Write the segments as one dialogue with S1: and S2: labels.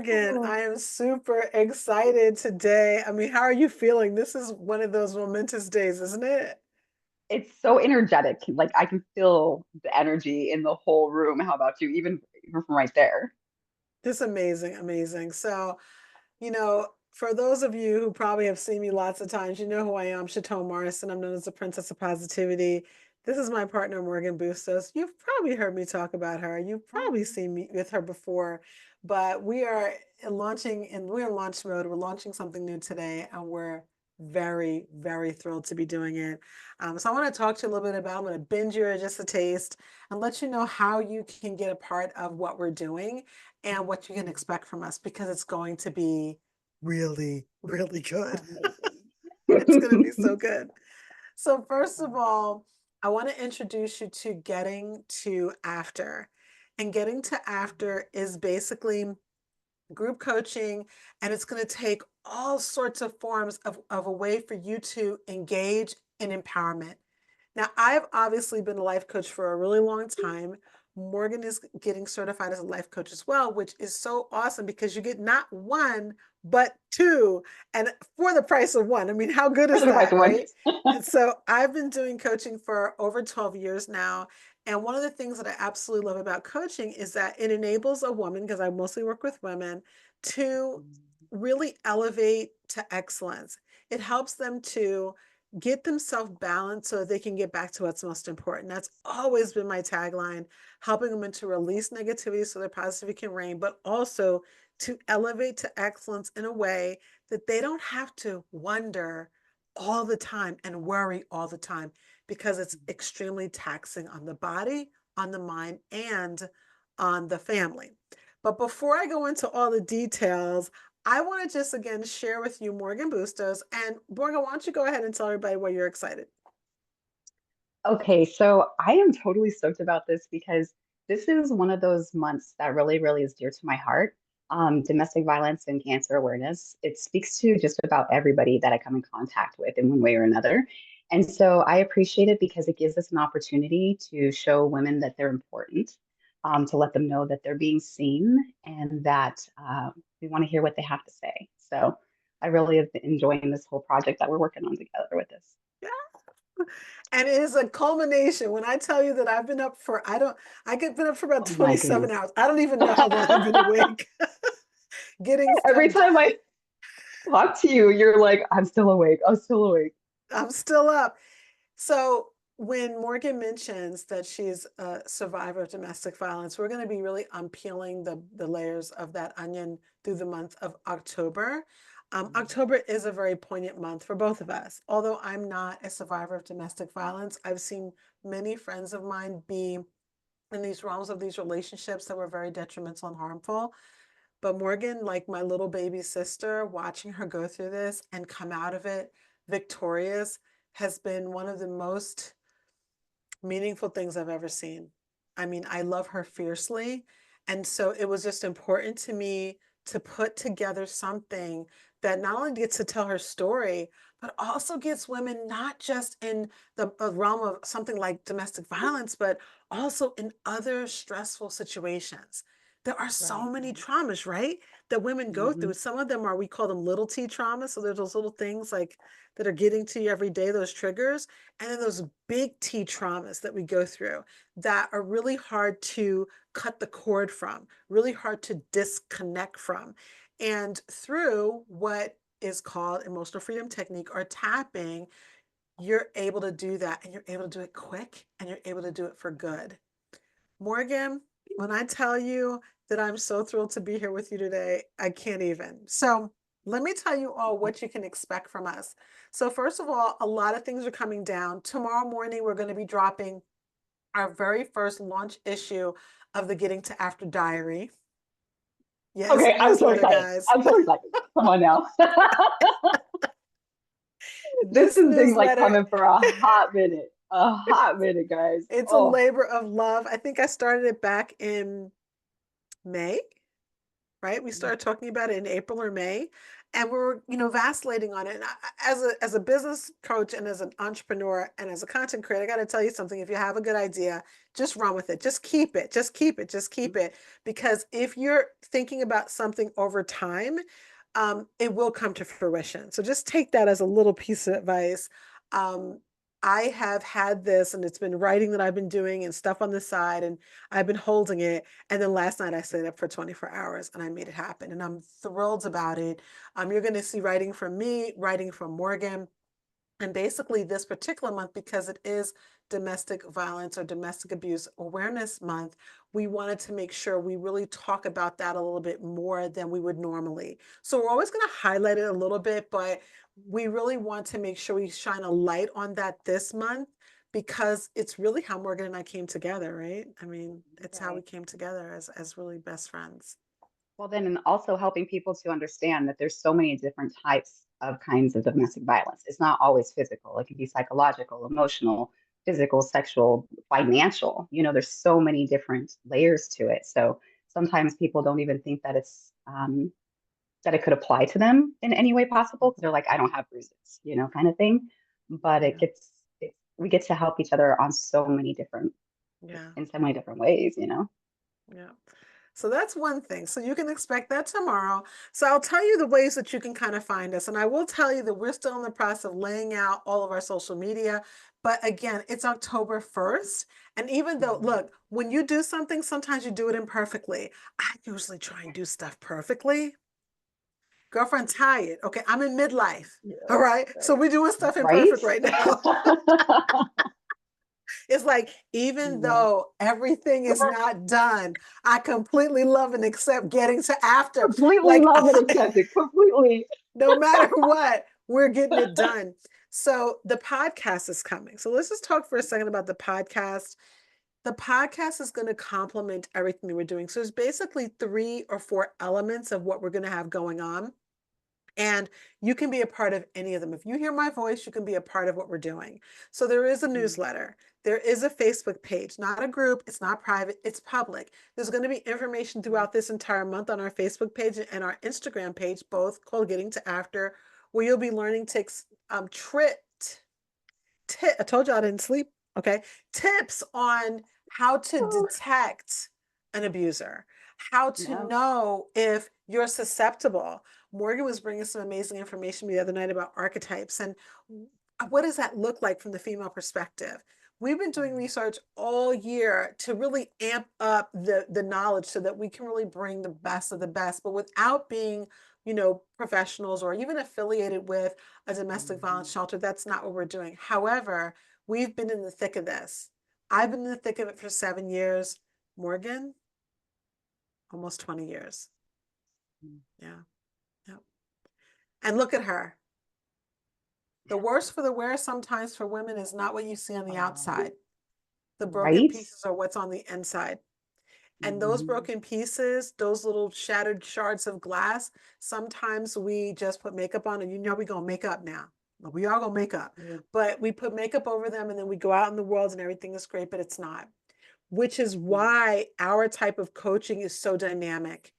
S1: Morgan, I am super excited today. I mean, how are you feeling? This is one of those momentous days, isn't it?
S2: It's so energetic. Like I can feel the energy in the whole room. How about you? Even from right there.
S1: Just amazing, amazing. So, for those of you who probably have seen me lots of times, you know who I am, Chatone Morrison. I'm known as the Princess of Positivity. This is my partner, Morganne Bustos. You've probably heard me talk about her. You've probably seen me with her before, but we are launching and we're in launch mode. We're launching something new today, and we're very, very thrilled to be doing it. So I want to talk to you a little bit about, I'm going to bend you just a taste and let you know how you can get a part of what we're doing and what you can expect from us because it's going to be really, really good.
S2: Amazing.
S1: It's going to be so good. So, first of all, I want to introduce you to Getting to After. And Getting to After is basically group coaching, and it's going to take all sorts of forms of a way for you to engage in empowerment. Now, I've obviously been a life coach for a really long time. Morgan is getting certified as a life coach as well, which is so awesome because you get not one, but two, and for the price of one. I mean, how good is
S2: The price
S1: that,
S2: of one.
S1: right? And so I've been doing coaching for over 12 years now. And one of the things that I absolutely love about coaching is that it enables a woman, because I mostly work with women, to really elevate to excellence. It helps them to get themselves balanced so that they can get back to what's most important. That's always been my tagline, helping them to release negativity so their positivity can reign, but also to elevate to excellence in a way that they don't have to wonder all the time and worry all the time because it's extremely taxing on the body, on the mind, and on the family. But before I go into all the details, I want to just again share with you Morganne Bustos. And Morgan, why don't you go ahead and tell everybody why you're excited?
S2: Okay, so I am totally stoked about this because this is one of those months that really is dear to my heart. Domestic violence and cancer awareness. It speaks to just about everybody that I come in contact with in one way or another. And so I appreciate it because it gives us an opportunity to show women that they're important, to let them know that they're being seen and that we want to hear what they have to say. So I really have been enjoying this whole project that we're working on together with this.
S1: Yeah. And it is a culmination. When I tell you that I've been up for, I get been up for about
S2: Oh my
S1: 27
S2: goodness.
S1: hours. I don't even know how long I've been awake getting
S2: Every
S1: stuff
S2: time
S1: done.
S2: I talk to you, you're like, I'm still awake. I'm still awake.
S1: I'm still up. So when Morgan mentions that she's a survivor of domestic violence, we're going to be really unpeeling the layers of that onion through the month of October. October is a very poignant month for both of us. Although I'm not a survivor of domestic violence, I've seen many friends of mine be in these realms of these relationships that were very detrimental and harmful. But Morgan, like my little baby sister, watching her go through this and come out of it victorious has been one of the most meaningful things I've ever seen. I mean, I love her fiercely. And so it was just important to me to put together something that not only gets to tell her story, but also gets women not just in the realm of something like domestic violence, but also in other stressful situations. There are so
S2: Right,
S1: many
S2: right.
S1: traumas, right? That women go
S2: Hmm.
S1: through. Some of them are, we call them little t traumas. So there's those little things like that are getting to you every day, those triggers. And then those big T traumas that we go through that are really hard to cut the cord from, really hard to disconnect from. And through what is called emotional freedom technique or tapping, you're able to do that and you're able to do it quick and you're able to do it for good. Morgan, when I tell you that I'm so thrilled to be here with you today, I can't even. So, let me tell you all what you can expect from us. So, first of all, a lot of things are coming down. Tomorrow morning, we're going to be dropping our very first launch issue of the Getting to After Diary. Yes,
S2: Okay, I'm so
S1: newsletter,
S2: excited.
S1: guys.
S2: I'm so excited. Come on now. This
S1: This
S2: has been like
S1: newsletter,
S2: coming for a hot minute. A hot minute, guys.
S1: it's a
S2: Oh,
S1: labor of love. I think I started it back in May, right? We started talking about it in April or May, and we were, vacillating on it. And as a business coach and as an entrepreneur and as a content creator, I got to tell you something. If you have a good idea, just run with it. Just keep it. Just keep it. Just keep it. Because if you're thinking about something over time, it will come to fruition. So just take that as a little piece of advice. Um, I have had this, and it's been writing that I've been doing and stuff on the side, and I've been holding it. And then last night I stayed up for 24 hours and I made it happen. And I'm thrilled about it. You're going to see writing from me, writing from Morgan. And basically, this particular month, because it is Domestic Violence or Domestic Abuse Awareness Month, we wanted to make sure we really talk about that a little bit more than we would normally. So we're always going to highlight it a little bit, but we really want to make sure we shine a light on that this month because it's really how Morgan and I came together, right? I mean, it's how we
S2: Right.
S1: came together as really best friends.
S2: Well, then, and also helping people to understand that there's so many different types of kinds of domestic violence. It's not always physical. It can be psychological, emotional, physical, sexual, financial. There's so many different layers to it. So sometimes people don't even think that that it could apply to them in any way possible because they're like, I don't have bruises, kind of thing. But
S1: Yeah.
S2: we get to help each other on so many different,
S1: Yeah.
S2: in so many different ways.
S1: Yeah. So that's one thing. So you can expect that tomorrow. So I'll tell you the ways that you can kind of find us. And I will tell you that we're still in the process of laying out all of our social media. But again, it's October 1st. And even though,
S2: Mhm.
S1: look, when you do something, sometimes you do it imperfectly. I usually try and do stuff perfectly. Girlfriend, tired. Okay, I'm in midlife. All
S2: Yeah,
S1: right. So
S2: right.
S1: we're doing stuff
S2: Right?
S1: imperfect right now. It's like, even
S2: Yeah.
S1: though everything is not done, I completely love and accept getting to after.
S2: Completely
S1: Like,
S2: love and accept it. Completely.
S1: no matter what, we're getting it done. So the podcast is coming. So let's just talk for a second about the podcast. The podcast is going to complement everything that we're doing. So there's basically 3 or 4 elements of what we're going to have going on. And you can be a part of any of them. If you hear my voice, you can be a part of what we're doing. So there is a
S2: Mhm.
S1: newsletter. There is a Facebook page, not a group. It's not private. It's public. There's going to be information throughout this entire month on our Facebook page and our Instagram page, both called Getting to After, where you'll be learning to trip I told you I didn't sleep. Okay. Tips on how to
S2: Oh,
S1: detect an abuser, how to
S2: yeah.
S1: know if you're susceptible. Morgan was bringing some amazing information the other night about archetypes and what does that look like from the female perspective. We've been doing
S2: Mhm.
S1: research all year to really amp up the knowledge so that we can really bring the best of the best, but without being, professionals or even affiliated with a domestic
S2: Mhm.
S1: violence shelter. That's not what we're doing. However, we've been in the thick of this. I've been in the thick of it for 7 years. Morgan, almost 20 years. Yeah. Yeah. And look at her. The worst for the wear sometimes for women is not what you see on the
S2: Oh,
S1: outside. The broken
S2: right?
S1: pieces are what's on the inside. And those
S2: Mhm.
S1: broken pieces, those little shattered shards of glass, sometimes we just put makeup on and we gonna make up now. We are gonna make up.
S2: Yeah.
S1: But we put makeup over them and then we go out in the world and everything is great, but it's not. Which is
S2: Yeah.
S1: why our type of coaching is so dynamic.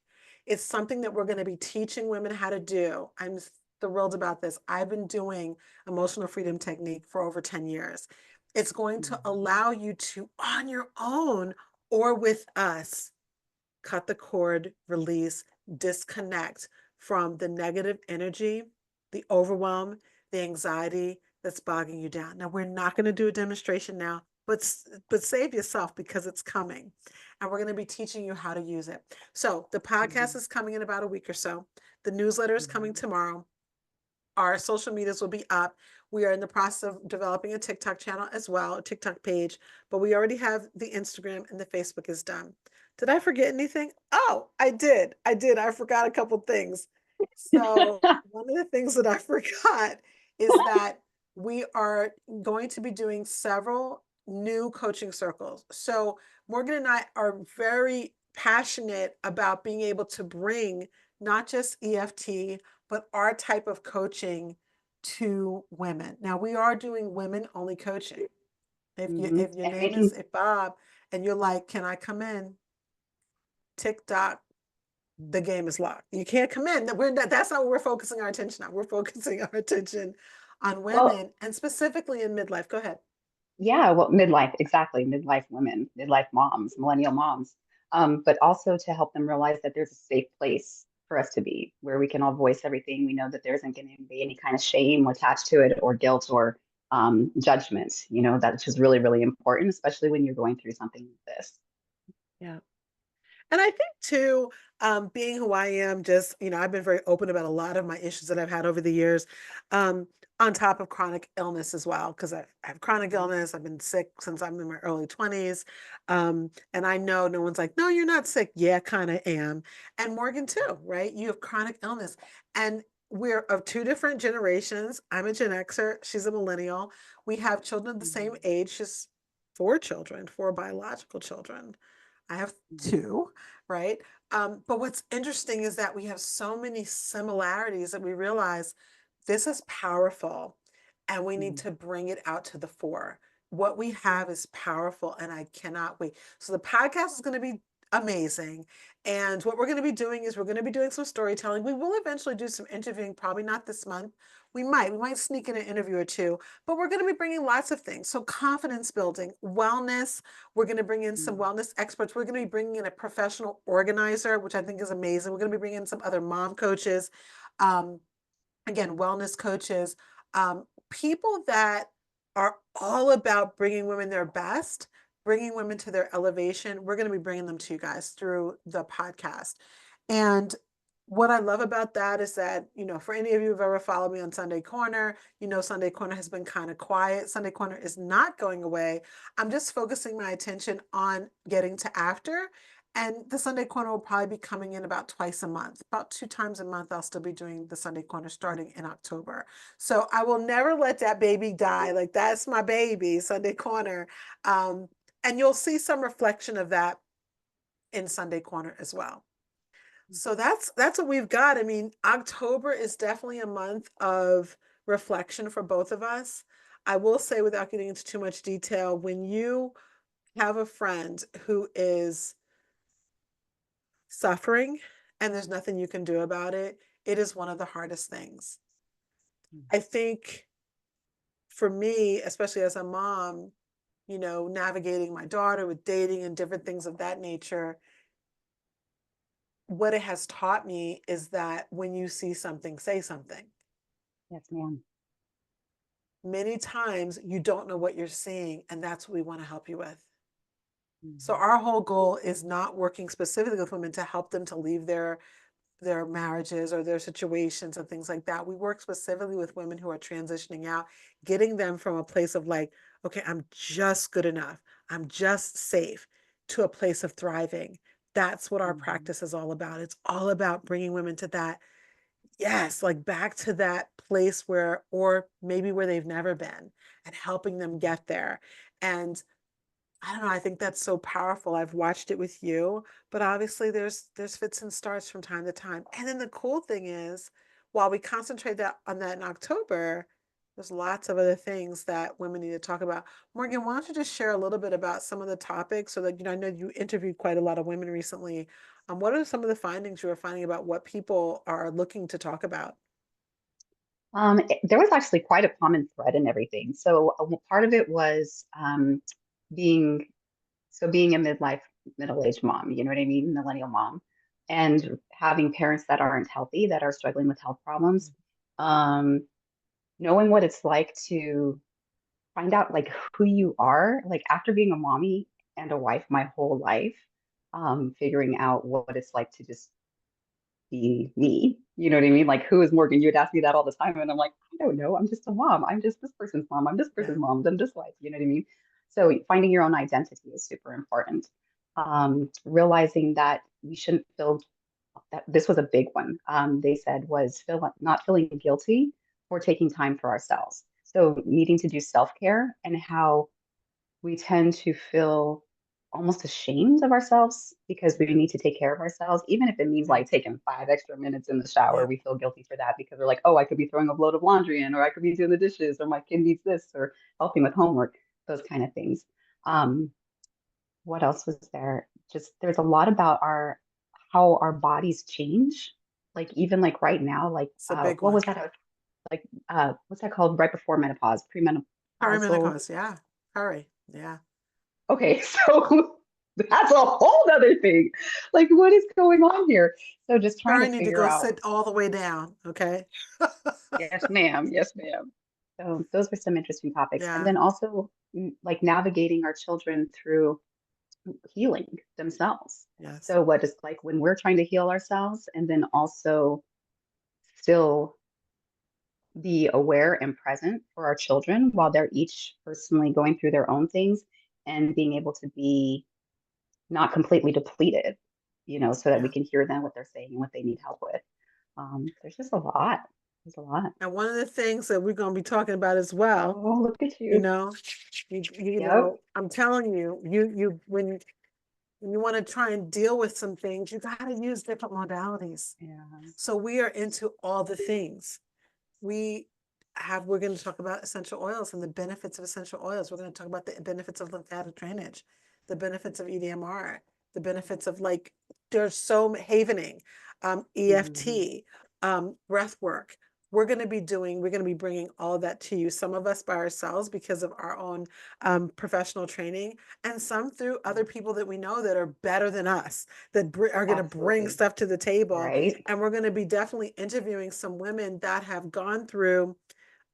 S1: It's something that we're going to be teaching women how to do. I'm thrilled about this. I've been doing emotional freedom technique for over 10 years. It's going to
S2: Mhm.
S1: allow you to, on your own or with us, cut the cord, release, disconnect from the negative energy, the overwhelm, the anxiety that's bogging you down. Now, we're not going to do a demonstration now, but save yourself because it's coming. And we're going to be teaching you how to use it. So the podcast
S2: Mhm.
S1: is coming in about a week or so. The newsletter is coming
S2: Mhm.
S1: tomorrow. Our social medias will be up. We are in the process of developing a TikTok channel as well, a TikTok page, but we already have the Instagram and the Facebook is done. Did I forget anything? Oh, I did. I did. I forgot a couple things. So, one of the things that I forgot is that we are going to be doing several new coaching circles. So, Morgan and I are very passionate about being able to bring not just EFT, but our type of coaching to women. Now we are doing women only coaching.
S2: Mhm.
S1: If your
S2: And
S1: name is
S2: making
S1: Bob and you're like, can I come in? TikTok, the game is locked. You can't come in. We're not, that's not what we're focusing our attention on. We're focusing our attention on
S2: Well,
S1: women and specifically in midlife. Go ahead.
S2: yeah, well, midlife, exactly. Midlife women, midlife moms, millennial moms. But also to help them realize that there's a safe place for us to be where we can all voice everything. We know that there isn't going to be any kind of shame attached to it or guilt or judgment. That's just really, really important, especially when you're going through something like this.
S1: Yeah. And I think too, being who I am, just, I've been very open about a lot of my issues that I've had over the years, um, on top of chronic illness as well, because I have chronic
S2: Mhm.
S1: illness. I've been sick since I'm in my early 20s. And I know no one's like, no, you're not sick. Yeah, kind of am. And Morgan too, right? You have chronic illness. And we're of two different generations. I'm a Gen Xer. She's a millennial. We have children of the same
S2: Mhm.
S1: age. She's four children, four biological children. I have
S2: Mhm.
S1: two, right? But what's interesting is that we have so many similarities that we realize this is powerful and we need
S2: Mhm.
S1: to bring it out to the fore. What we have is powerful and I cannot wait. So the podcast is going to be amazing. And what we're going to be doing is we're going to be doing some storytelling. We will eventually do some interviewing, probably not this month. We might sneak in an interview or two, but we're going to be bringing lots of things. So confidence building, wellness, we're going to bring in some
S2: Mhm.
S1: wellness experts. We're going to be bringing in a professional organizer, which I think is amazing. We're going to be bringing in some other mom coaches, um, again, wellness coaches, people that are all about bringing women their best, bringing women to their elevation. We're going to be bringing them to you guys through the podcast. And what I love about that is that, for any of you who've ever followed me on Sunday Corner, Sunday Corner has been kind of quiet. Sunday Corner is not going away. I'm just focusing my attention on getting to after. And the Sunday Corner will probably be coming in about twice a month, about two times a month. I'll still be doing the Sunday Corner starting in October. So I will never let that baby die. Like that's my baby, Sunday Corner. Um, and you'll see some reflection of that in Sunday Corner as well. So that's what we've got. I mean, October is definitely a month of reflection for both of us. I will say, without getting into too much detail, when you have a friend who is suffering and there's nothing you can do about it, it is one of the hardest things. I think for me, especially as a mom, navigating my daughter with dating and different things of that nature, what it has taught me is that when you see something, say something.
S2: Yes, ma'am.
S1: Many times you don't know what you're seeing, and that's what we want to help you with. So
S2: Mhm.
S1: our whole goal is not working specifically with women to help them to leave their marriages or their situations and things like that. We work specifically with women who are transitioning out, getting them from a place of like, okay, I'm just good enough, I'm just safe, to a place of thriving. That's what our
S2: Mhm.
S1: practice is all about. It's all about bringing women to that, yes, like back to that place where, or maybe where they've never been, and helping them
S2: Mhm.
S1: get there. And I don't know, I think that's so powerful. I've watched it with you, but obviously there's fits and starts from time to time. And then the cool thing is, while we concentrate on that in October, there's lots of other things that women need to talk about. Morgan, why don't you just share a little bit about some of the topics so that, I know you interviewed quite a lot of women recently. What are some of the findings you are finding about what people are looking to talk about?
S2: There was actually quite a common thread in everything. So part of it was being being a middle-aged mom, you know what I mean, millennial mom, and having parents that aren't healthy, that are struggling with health problems, um, knowing what it's like to find out like who you are, like after being a mommy and a wife my whole life, figuring out what it's like to just be me. You know what I mean? Like, who is Morgan? You would ask me that all the time. And I'm like, I don't know. I'm just a mom. I'm just this person's mom. I'm this
S1: Yeah.
S2: person's mom. I'm this wife. You know what I mean? So finding your own identity is super important. Realizing that we shouldn't feel that this was a big one. They said was not feeling guilty for taking time for ourselves. So needing to do self-care and how we tend to feel almost ashamed of ourselves because we
S1: Yeah.
S2: need to take care of ourselves, even if it means
S1: Yeah.
S2: like taking 5 extra minutes in the shower.
S1: Yeah.
S2: We feel guilty for that because we're like, oh, I could be throwing a load of laundry in, or I could be doing the dishes, or my kid needs this, or helping with homework, those kind of things. Um, what else was there? Just there's a lot about our how our bodies change. Like even like right now, like
S1: It's a big
S2: what
S1: one.
S2: was that? Like what's that called? Right before menopause, premenopausal.
S1: Perimenopause, yeah. Hurry. Yeah.
S2: Okay, so that's a whole other thing. Like what is going on here? So just trying to
S1: Hurry need to
S2: figure
S1: go
S2: out.
S1: sit all the way down. Okay.
S2: Yes, ma'am. Yes, ma'am. So those were some interesting topics. And
S1: Yeah.
S2: then also like navigating our children through healing themselves.
S1: Yes.
S2: So what is like when we're trying to heal ourselves and then also still be aware and present for our children while they're each personally going through their own things and being able to be not completely depleted, so that we
S1: Yeah.
S2: can hear them what they're saying and what they need help with. There's just a lot. There's a lot.
S1: And one of the things that we're going to be talking about as well,
S2: Oh, look at
S1: you
S2: you.
S1: know,
S2: Yep.
S1: I'm telling you, when you want to try and deal with some things, you got to use different modalities.
S2: Yeah.
S1: So we are into all the things. we we're going to talk about essential oils and the benefits of essential oils. We're going to talk about the benefits of lymphatic drainage, the benefits of EDMR, the benefits of like there's so havening,
S2: Hmm.
S1: EFT, breath work. We're going to be bringing all of that to you. Some of us by ourselves because of our own professional training, and some through other people that we know that are better than us, that are going to bring
S2: Absolutely.
S1: stuff to the table.
S2: Right.
S1: And we're going to be definitely interviewing some women that have gone through,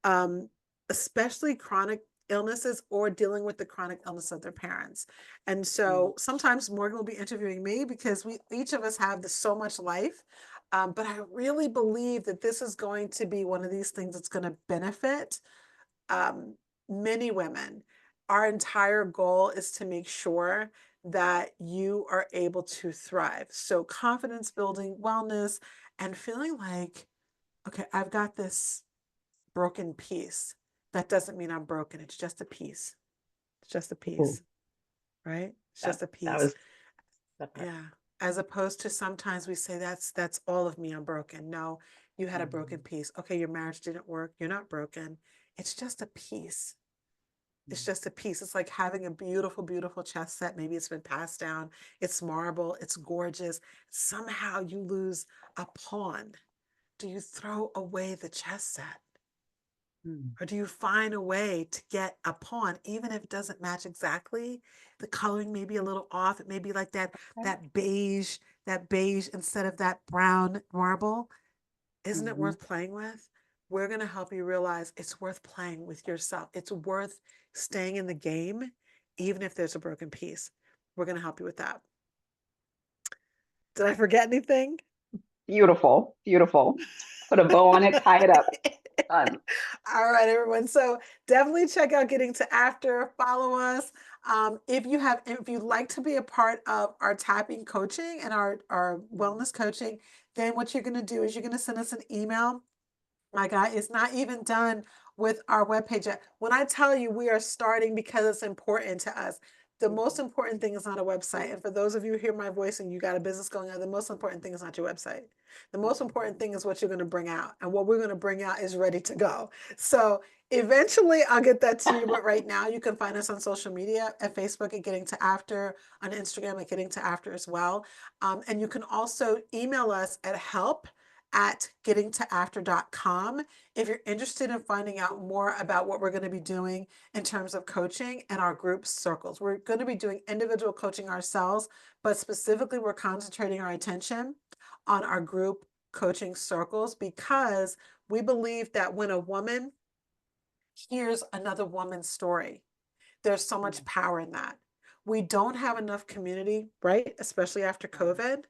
S1: um, especially chronic illnesses or dealing with the chronic illness of their parents. And
S2: Mm.
S1: so sometimes Morgan will be interviewing me because we each of us have so much life. But I really believe that this is going to be one of these things that's going to benefit um, many women. Our entire goal is to make sure that you are able to thrive. So, confidence building, wellness, and feeling like, okay, I've got this broken piece. That doesn't mean I'm broken. It's just a piece. It's just a
S2: Ooh,
S1: piece, right? It's
S2: that
S1: just a
S2: that
S1: piece.
S2: was that part.
S1: Yeah. As opposed to sometimes we say that's all of me. I'm broken. No, you had a broken
S2: Mhm.
S1: piece. Okay, your marriage didn't work. You're not broken. It's just a piece. It's
S2: Mhm.
S1: just a piece. It's like having a beautiful, beautiful chess set. Maybe it's been passed down. It's marble. It's gorgeous. Somehow you lose a pawn. Do you throw away the chess set?
S2: Mhm.
S1: Or do you find a way to get a pawn, even if it doesn't match exactly? The coloring may be a little off. It may be like
S2: Okay.
S1: that beige instead of that brown marble. Isn't it
S2: Mhm.
S1: worth playing with? We're going to help you realize it's worth playing with yourself. It's worth staying in the game, even if there's a broken piece. We're going to help you with that. Did I forget anything?
S2: Beautiful. Beautiful. Put a bow on it, tie it up. Done.
S1: All right, everyone. So definitely check out Getting to After. Follow us. If you'd like to be a part of our tapping coaching and our
S2: Mhm.
S1: wellness coaching, then what you're going to do is you're going to send us an email. My God, it's not even done with our webpage yet. When I tell you we are starting because it's important to us, the most
S2: Mhm.
S1: important thing is not a website. And for those of you who hear my voice and you got a business going on, the most important thing is not your website. The most important
S2: Mhm.
S1: thing is what you're going to bring out. And what we're going to bring out is ready to go. So eventually I'll get that to you. But right now you can find us on social media at Facebook at Getting to After, on Instagram at Getting to After as well. And you can also email us at help@gettingtoafter.com if you're interested in finding out more about what we're going to be doing in terms of coaching and our group circles. We're going to be doing individual coaching ourselves, but specifically we're concentrating our attention on our group coaching circles because we believe that when a woman hears another woman's story, there's so much
S2: Yeah.
S1: power in that. We don't have enough community, right? Especially after
S2: Right.
S1: COVID.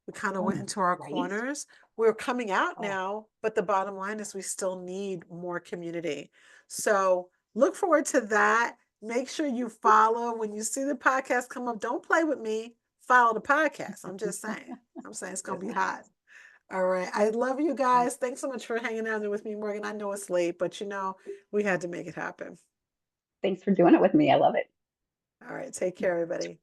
S1: We kind of went
S2: Oh,
S1: into our
S2: right.
S1: corners. We're coming out
S2: Oh,
S1: now, but the bottom line is we still need more community. So look forward to that. Make sure you follow. When you see the podcast come up, don't play with me. Follow the podcast. I'm just saying. I'm saying it's going
S2: yes,
S1: to be
S2: ma'am.
S1: hot. All right. I love you
S2: Right.
S1: guys. Thanks so much for hanging out there with me, Morgan. I know it's late, but we had to make it happen.
S2: Thanks for doing it with me. I love it.
S1: All right. Take care, everybody.